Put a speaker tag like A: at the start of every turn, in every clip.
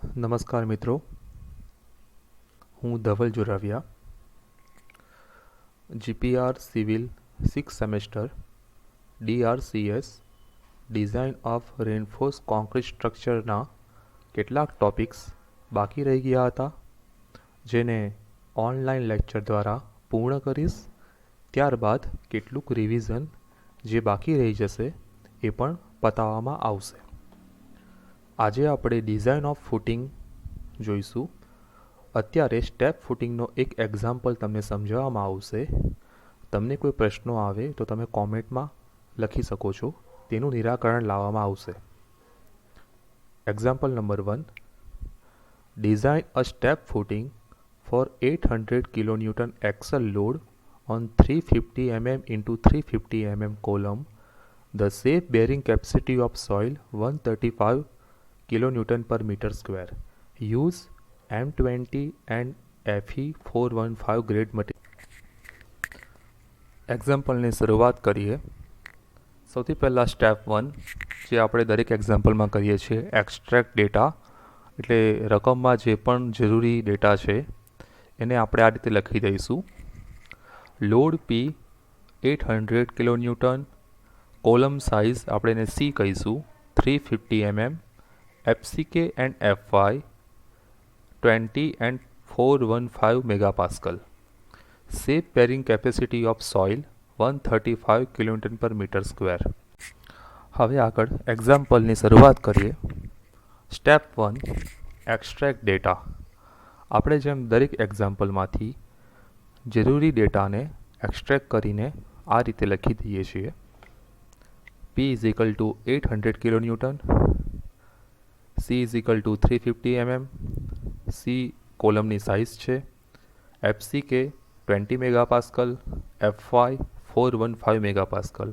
A: નમસ્કાર મિત્રો, હું Dhaval Joravia, GPR civil 6 semester DRCS design of reinforced concrete સ્ટ્રક્ચરના કેટલાક ટોપિક્સ બાકી રહી ગયા હતા, જેને ઓનલાઈન લેક્ચર દ્વારા પૂર્ણ કરીશ. ત્યારબાદ કેટલુંક રિવિઝન જે બાકી રહી જશે એ પણ પતાવવામાં આવશે. આજે આપણે ડિઝાઇન ઓફ ફૂટિંગ જોઈશું. અત્યારે સ્ટેપ ફૂટિંગનો એક એક્ઝામ્પલ તમને સમજાવવામાં આવશે. તમને કોઈ પ્રશ્નો આવે તો તમે કોમેન્ટમાં લખી શકો છો, તેનું નિરાકરણ લાવવામાં આવશે. Example number 1. Design a step footing for 800 kilonewton axle load on 350 mm into 350 mm column. The safe bearing capacity of soil 135 kilonewton per meter square. Use M20 and Fe 415 grade material. એક્ઝામ્પલની શરૂઆત કરીએ. સૌથી પહેલાં step 1, જે આપણે દરેક એક્ઝામ્પલમાં કરીએ છીએ, extract data, એટલે રકમમાં જે પણ જરૂરી ડેટા છે એને આપણે આ રીતે લખી દઈશું. Load P 800 kilonewton, column size આપણે એને C કહીશું 350 mm, FCK and FY 20 and 415 megapascal. Safe bearing capacity of soil 135 kilonewton per meter square. હવે આગળ એક્ઝામ્પલની શરૂઆત કરીએ. Step 1, extract data. આપણે જેમ દરેક એક્ઝામ્પલમાંથી જરૂરી ડેટાને એક્સ્ટ્રેક્ટ કરીને આ રીતે લખી દઈએ છીએ. P is equal to 800 kilonewton, C is equal to 350 mm, C કોલમની સાઇઝ છે, FCK 20 મેગાપાસ્કલ, FY 415 મેગાપાસ્કલ.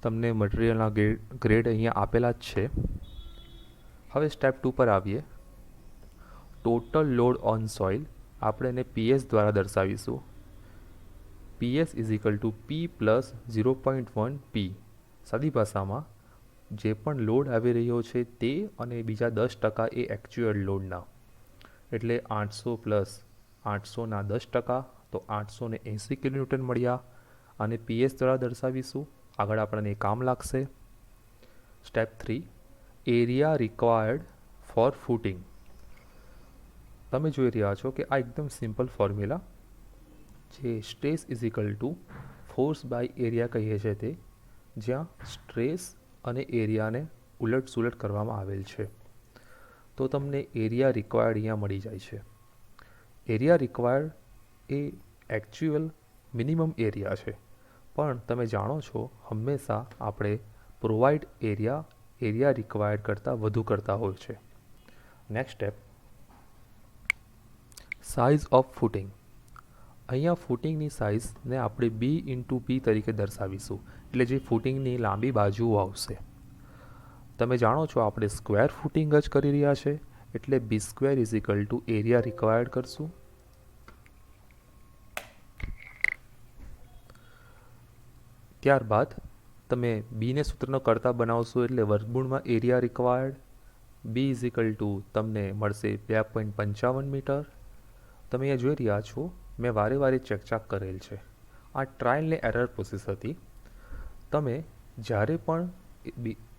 A: તમને મટીરિયલના ગ્રેડ અહીંયા આપેલા જ છે. હવે સ્ટેપ 2 પર આવીએ. ટોટલ લોડ ઓન સોઇલ આપણે એને PS દ્વારા દર્શાવીશું. PS is equal two P plus 0.1 P. સાદી ભાષામાં જે પણ લોડ આવી રહ્યો છે તે અને બીજા 10% એ એકચ્યુઅલ લોડના, એટલે 800 પ્લસ 800ના 10%, તો 880 કિલોન્યુટન મળ્યા. અને PS દ્વારા દર્શાવીશું. આગળ આપણને કામ લાગશે. Step 3, area required for footing. તમે જોઈ રહ્યા છો કે આ એકદમ સિમ્પલ ફોર્મ્યુલા, જે stress is equal to force by area કહીએ છીએ તે, જ્યાં સ્ટ્રેસ અને એરિયાને ઉલટ સુલટ કરવામાં આવેલ છે. તો તમને એરિયા રિક્વાયર્ડ અહીંયા મળી જાય છે. એરિયા રિક્વાયર્ડ એ એકચ્યુઅલ મિનિમમ એરિયા છે, પણ તમે જાણો છો હંમેશા આપણે પ્રોવાઈડ એરિયા રિક્વાયર્ડ કરતાં વધુ કરતા હોય છે. Next step, size of footing. અહીંયા ફૂટિંગની સાઇઝને આપણે B ઇન્ટુ P તરીકે દર્શાવીશું, એટલે જે ફૂટિંગની લાંબી બાજુઓ આવશે. તમે જાણો છો આપણે સ્ક્વેર ફૂટિંગ જ કરી રહ્યા છે, એટલે B square is equal two area required કરશું. ત્યારબાદ તમે બીને સૂત્રનો કરતા બનાવશો, એટલે વર્ગમૂળમાં area required B is equal two તમને મળશે 2.55 મીટર. તમે અહીંયા જોઈ રહ્યા છો, મેં વારે ચેક કરેલ છે. આ ટ્રાયલ ને એરર પ્રોસેસ હતી. તમે જ્યારે પણ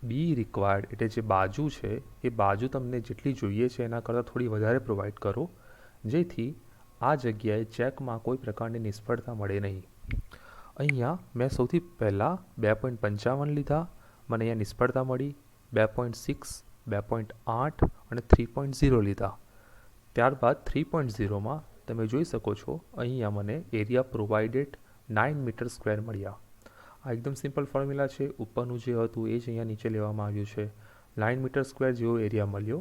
A: બી રિક્વાયર્ડ, એટલે જે બાજુ છે એ બાજુ તમને જેટલી જોઈએ છે એના કરતાં થોડી વધારે પ્રોવાઈડ કરો, જેથી આ જગ્યાએ ચેકમાં કોઈ પ્રકારની નિષ્ફળતા મળે નહીં. અહીંયા મેં સૌથી પહેલાં 2.55 લીધા, મને અહીંયા નિષ્ફળતા મળી. 2.6, 2.8 અને 3.0 લીધા. ત્યારબાદ 3.0માં તમે જોઈ શકો છો અહીંયા મને એરિયા પ્રોવાઇડેડ 9 મીટર સ્ક્વેર મળ્યા. આ એકદમ સિમ્પલ ફોર્મ્યુલા છે. ઉપરનું જે હતું એ જ અહીંયા નીચે લેવામાં આવ્યું છે. 9 મીટર સ્ક્વેર જેવો એરિયા મળ્યો.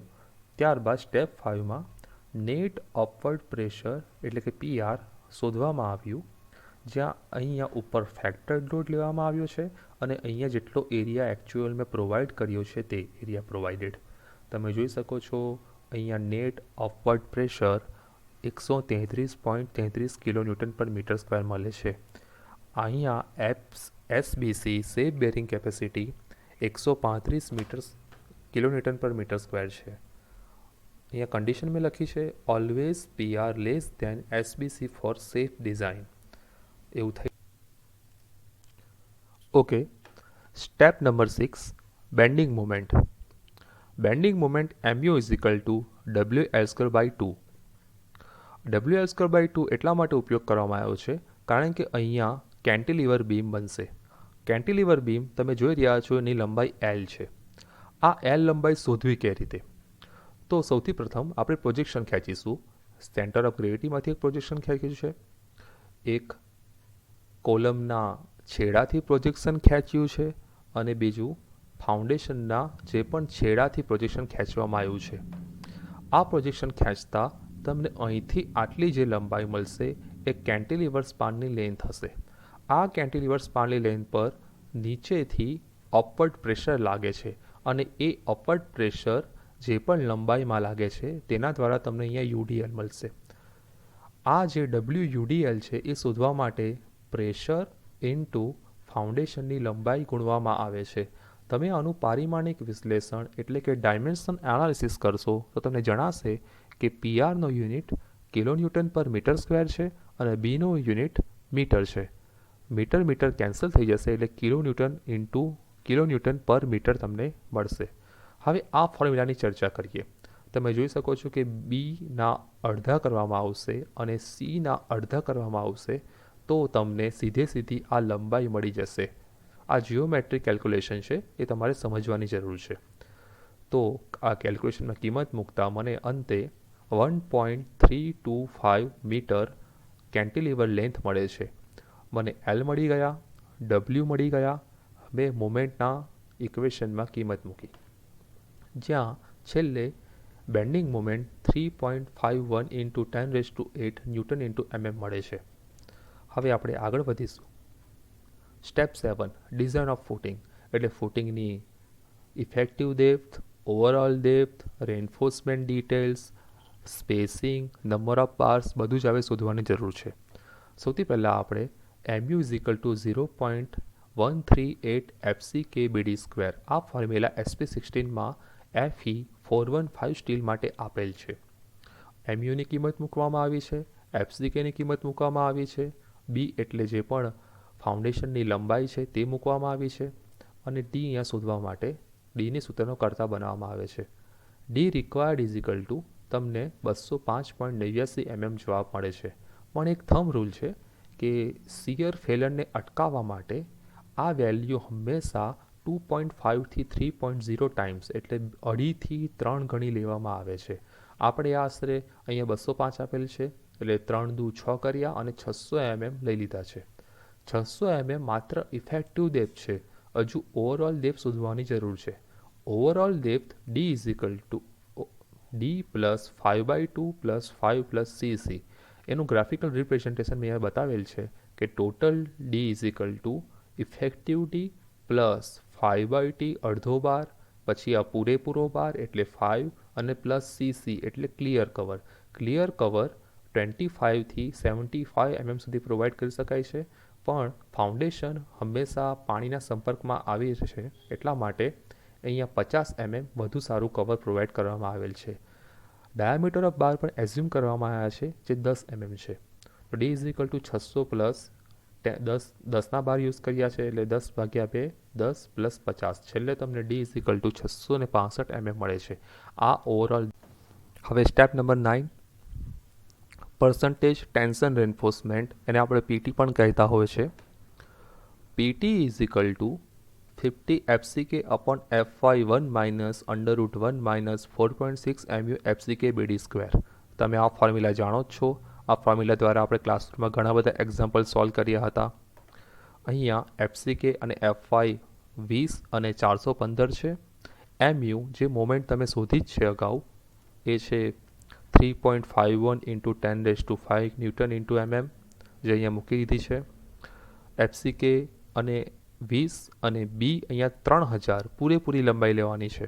A: ત્યારબાદ સ્ટેપ 5માં નેટ અપવર્ડ પ્રેશર એટલે કે PR શોધવામાં આવ્યું, જ્યાં અહીંયા ઉપર ફેક્ટર્ડ લોડ લેવામાં આવ્યો છે અને અહીંયા જેટલો એરિયા એકચ્યુઅલ મેં પ્રોવાઈડ કર્યો છે તે એરિયા પ્રોવાઇડેડ. તમે જોઈ શકો છો અહીંયા net upward pressure 133.33 kilonewton per metre square મળે છે. અહીંયા SBC safe bearing capacity 135 kilonewton per metre square છે. અહીંયા કન્ડિશન મેં લખી છે always PR less than SBC for safe design એવું થઈ. Okay. Step number 6 bending moment. Bending moment MU is equal to WL²/2. WL²/2 એટલા માટે ઉપયોગ કરવામાં આવ્યો છે કારણ કે અહીંયા કેન્ટિલીવર બીમ બનશે. કેન્ટિલીવર બીમ તમે જોઈ રહ્યા છો એની લંબાઈ L છે. આ L લંબાઈ શોધવી કઈ રીતે? તો સૌથી પ્રથમ આપણે પ્રોજેક્શન ખેંચીશું. સેન્ટર ઓફ ગ્રેવિટીમાંથી એક પ્રોજેક્શન ખેંચ્યું છે, એક કોલમના છેડાથી પ્રોજેક્શન ખેંચ્યું છે અને બીજું ફાઉન્ડેશનના જે પણ છેડાથી પ્રોજેક્શન ખેંચવામાં આવ્યું છે. આ પ્રોજેક્શન ખેંચતા તમને અહીંથી આટલી જે લંબાઈ મળશે એ કેન્ટિલીવર સ્પાનની લેન્થ હશે. આ કેન્ટિલીવર સ્પાનની લેન્થ પર નીચેથી અપવર્ડ પ્રેશર લાગે છે અને એ અપવર્ડ પ્રેશર જે પણ લંબાઈમાં લાગે છે તેના દ્વારા તમને અહીંયા UDL મળશે. આ જે WUDL છે એ શોધવા માટે પ્રેશર ઇન્ટુ ફાઉન્ડેશનની લંબાઈ ગુણવામાં આવે છે. તમે આનું પારિમાણિક વિશ્લેષણ એટલે કે ડાયમેન્શન એનાલિસિસ કરશો તો તમને જણાશે કે PRનો unit kilonewton per metre square છે અને બીનો યુનિટ મીટર છે. મીટર કેન્સલ થઈ જશે એટલે kilonewton into kilonewton per metre તમને મળશે. હવે આ ફોર્મ્યુલાની ચર્ચા કરીએ. તમે જોઈ શકો છો કે બીના અડધા કરવામાં આવશે અને સીના અડધા કરવામાં આવશે તો તમને સીધી આ લંબાઈ મળી જશે. આ જીઓમેટ્રિક કેલ્ક્યુલેશન છે, એ તમારે સમજવાની જરૂર છે. તો આ કેલ્ક્યુલેશનમાં કિંમત મૂકતા મને અંતે 1.325 મીટર કેન્ટિલીવર લેન્થ મળે છે. મને L મળી ગયા, W મળી ગયા. મેં મોમેન્ટના ઇક્વેશનમાં કિંમત મૂકી, જ્યાં છેલ્લે bending moment 3.51 into 10⁸ newton into mm મળે છે. હવે આપણે આગળ વધીશું. સ્ટેપ 7 ડિઝાઇન ઓફ ફૂટિંગ એટલે ફૂટિંગની effective depth, overall depth, reinforcement details, spacing, number of bars બધું જ હવે શોધવાની જરૂર છે. સૌથી પહેલાં આપણે MU is equal two 0.138 FCK/BD². આ ફોર્મ્યુલા SP16માં Fe415 સ્ટીલ માટે આપેલ છે. MUની કિંમત મૂકવામાં આવી છે, FCKની કિંમત મૂકવામાં આવી છે, B એટલે જે પણ ફાઉન્ડેશનની લંબાઈ છે તે મૂકવામાં આવી છે અને D અહીંયા શોધવા માટે Dની સૂત્રનો કરતા બનાવવામાં આવે છે. D required is equal two તમને 205.89 mm જવાબ મળે છે. પણ એક થંબ રૂલ છે કે શિયર ફેલરને અટકાવવા માટે આ વેલ્યુ હંમેશા 2.5 થી 3.0 ટાઈમ્સ એટલે 2.5 થી 3 ગણી લેવામાં આવે છે. આપણે આશરે અહીંયા 205 આપેલ છે એટલે 3 દુ 6 કર્યા અને 600 mm લઈ લીધા છે. 600 mm માત્ર ઇફેક્ટિવ ડેપ્થ છે. હજુ ઓવરઓલ ડેપ્થ શોધવાની જરૂર છે. Overall depth D is equal two D plus 5/2 plus 5 plus CC. એનું ગ્રાફિકલ રિપ્રેઝન્ટેશન મેં અહીંયા બતાવેલ છે કે total D is equal two effective D plus 5/t અડધો બાર, પછી આ પૂરેપૂરો બાર એટલે 5 અને પ્લસ CC એટલે ક્લિયર કવર. ક્લિયર કવર 25 થી 75 mm સુધી પ્રોવાઈડ કરી શકાય છે, પણ ફાઉન્ડેશન હંમેશા પાણીના સંપર્કમાં આવી છે એટલા માટે અહીંયા 50 mm વધુ સારું કવર પ્રોવાઈડ કરવામાં આવેલ છે. ડાયામીટર ઓફ બાર પણ એઝ્યુમ કરવામાં આવ્યા છે જે 10 mm છે. તો D is equal to 600 plus 10ના બાર યુઝ કર્યા છે એટલે 10/2 10 પ્લસ 50 છેલ્લે તમને D is equal two 665 mm મળે છે. આ ઓવરઓલ. હવે step number 9 percentage tension reinforcement, એને આપણે PT પણ કહેતા હોય છે. PT is equal two 50 FCK upon FY1 minus √1 minus 4.6 MU FCK/BD². તમે આ ફોર્મ્યુલા જાણો જ છો. આ ફોર્મ્યુલા દ્વારા આપણે ક્લાસરૂમમાં ઘણા બધા એક્ઝામ્પલ સોલ્વ કર્યા હતા. અહીંયા FCK અને FY 20 અને 415 છે. MU જે મોમેન્ટ તમે શોધી જ છે અગાઉ એ છે 3.51 ઇન્ટુ 10⁵ ન્યૂટન ઇન્ટુ mm જે અહીંયા મૂકી દીધી છે. FCK અને 20 અને B અહીંયા 3000 પૂરેપૂરી લંબાઈ લેવાની છે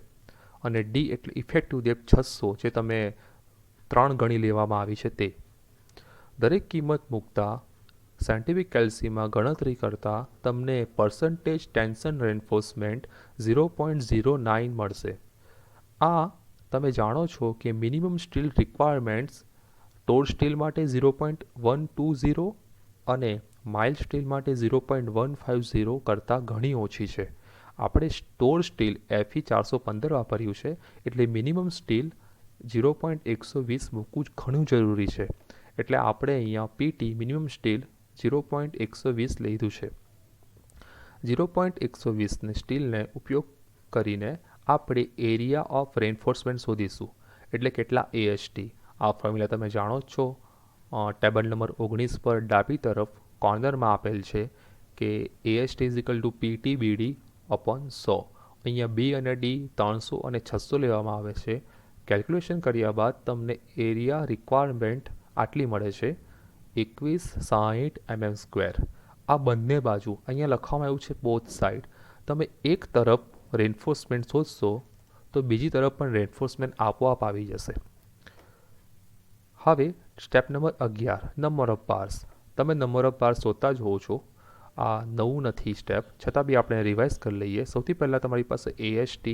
A: અને D એટલે ઇફેક્ટિવ ડેપ્થ 600 જે તમે 3 ગણી લેવામાં આવી છે તે. દરેક કિંમત મૂકતા સાયન્ટિફિક કેલ્સીમાં ગણતરી કરતા તમને પર્સન્ટેજ ટેન્શન રેન્ફોર્સમેન્ટ 0.09 મળશે. આ તમે જાણો છો કે મિનિમમ સ્ટીલ રિક્વાયરમેન્ટ્સ ટોર સ્ટીલ માટે 0.120 અને માઇલ્ડ સ્ટીલ માટે 0.150 કરતાં ઘણી ઓછી છે. આપણે ટોર સ્ટીલ Fe415 વાપર્યું છે, એટલે મિનિમમ સ્ટીલ 0.120 મૂકવું જ ઘણું જરૂરી છે. એટલે આપણે અહીંયા પીટી મિનિમમ સ્ટીલ 0.120 લીધું છે. 0.120 સ્ટીલને ઉપયોગ કરીને આપણે એરિયા ઓફ રેન્ફોર્સમેન્ટ શોધીશું, એટલે કેટલા AST. આ ફોર્મ્યુલા તમે જાણો જ છો. ટેબલ નંબર 19 પર ડાબી તરફ કોર્નરમાં આપેલ છે કે AST PT/BD upon 100. અહીંયા B અને D 300 અને 600 લેવામાં આવે છે. કેલ્ક્યુલેશન કર્યા બાદ તમને એરિયા રિક્વાયરમેન્ટ આટલી મળે છે, 2160 mm². આ બંને બાજુ અહીંયા લખવામાં આવ્યું છે બોથ સાઈડ. તમે એક તરફ રેન્ફોર્સમેન્ટ શોધશો તો બીજી તરફ પણ રેન્ફોર્સમેન્ટ આપોઆપ આવી જશે. હવે step number 11, number of bars. તમે નંબર ઓફ બાર્સ શોધતા જ હોવો છો. આ નવું નથી સ્ટેપ, છતાં બી આપણે રિવાઇઝ કરી લઈએ. સૌથી પહેલાં તમારી પાસે AST,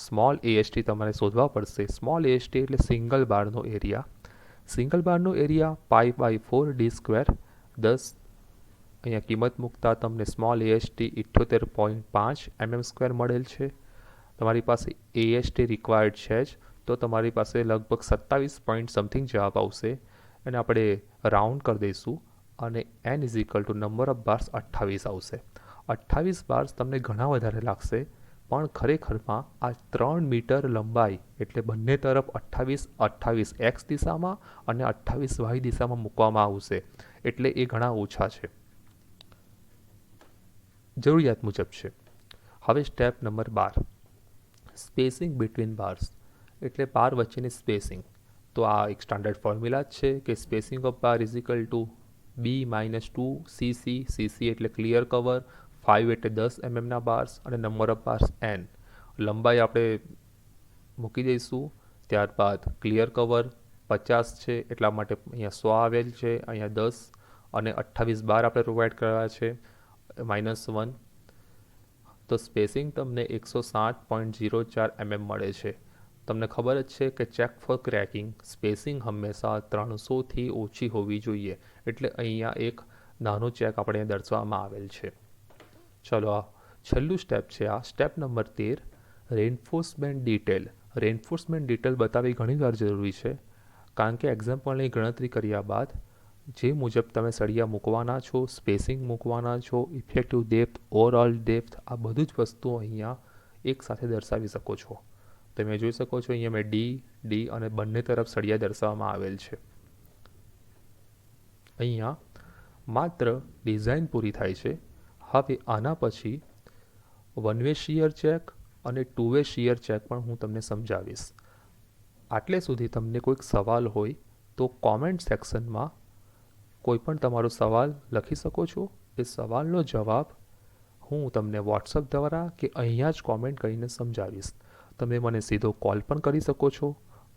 A: સ્મોલ AST તમારે શોધવા પડશે. સ્મોલ AST એટલે સિંગલ બારનો એરિયા. સિંગલ બારનો એરિયા π/4d². 10 અહીંયા કિંમત મૂકતા તમને સ્મોલ AST 78.5 mm² મળેલ છે. તમારી પાસે AST રિક્વાયર્ડ છે જ, તો તમારી પાસે લગભગ 27 પોઈન્ટ સમથિંગ જવાબ આવશે. અને આપણે રાઉન્ડ કરી દઈશું અને n નંબર ઓફ બાર્સ 28 આવશે. 28 બાર્સ તમને ઘણા વધારે લાગશે, પણ ખરેખરમાં આ 3 મીટર લંબાઈ એટલે બંને તરફ 28 x દિશામાં અને 28 y દિશામાં મૂકવામાં આવશે, એટલે એ ઘણા ઓછા છે. જરૂરિયાત મુજબ છે. હવે step number 12, spacing between bars એટલે બાર વચ્ચેની સ્પેસિંગ. તો આ એક સ્ટાન્ડર્ડ ફોર્મ્યુલા જ છે કે spacing of bar B-2cc. cc એટલે ક્લિયર કવર, 5 એટલે 10 mm બાર્સ અને નંબર ઓફ બાર્સ n. લંબાઈ આપણે મૂકી દઈશું. ત્યારબાદ ક્લિયર કવર 50 છે, એટલા માટે અહીંયા 100 આવેલ છે, અહીંયા 10 અને 28 બાર આપણે પ્રોવાઈડ કરવા છે, -1. તો સ્પેસિંગ તમને 160.04 mm મળે છે. તમને ખબર જ છે કે ચેક ફોર ક્રેકિંગ સ્પેસિંગ હંમેશા 300થી ઓછી હોવી જોઈએ, એટલે અહીંયા એક નાનો ચેક આપણે દર્શાવવામાં આવેલ છે. ચલો, આ છેલ્લું સ્ટેપ છે. આ step number 13, reinforcement detail. Reinforcement detail બતાવવી ઘણીવાર જરૂરી છે, કારણ કે એક્ઝામ્પલની ગણતરી કર્યા બાદ જે મુજબ તમે સળિયા મૂકવાના છો, સ્પેસિંગ મૂકવાના છો, ઇફેક્ટિવ ડેપ્થ, ઓવરઓલ ડેપ્થ, આ બધું જ વસ્તુઓ અહીંયા એક સાથે દર્શાવી શકો છો. તમે જોઈ શકો છો અહીંયા મેં D અને બંને તરફ સળિયા દર્શાવવામાં આવેલ છે. અહીંયા માત્ર ડિઝાઇન પૂરી થાય છે. હવે આના પછી 1 વે શિયર ચેક અને 2 વે શિયર ચેક પણ હું તમને સમજાવીશ. આટલે સુધી તમને કોઈક સવાલ હોય તો કોમેન્ટ સેક્શનમાં કોઈ પણ તમારો સવાલ લખી શકો છો. એ સવાલનો જવાબ હું તમને વોટ્સઅપ દ્વારા કે અહીંયા જ કોમેન્ટ કરીને સમજાવીશ. તમે મને સીધો કોલ પણ કરી શકો છો.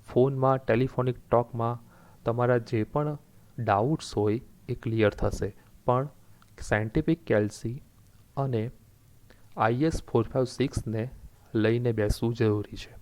A: ફોનમાં, ટેલિફોનિક ટોકમાં તમારા જે પણ ડાઉટ્સ હોય એ ક્લિયર થશે. પણ સાયન્ટિફિક કેલ્સી અને IS 456ને લઈને બેસવું જરૂરી છે.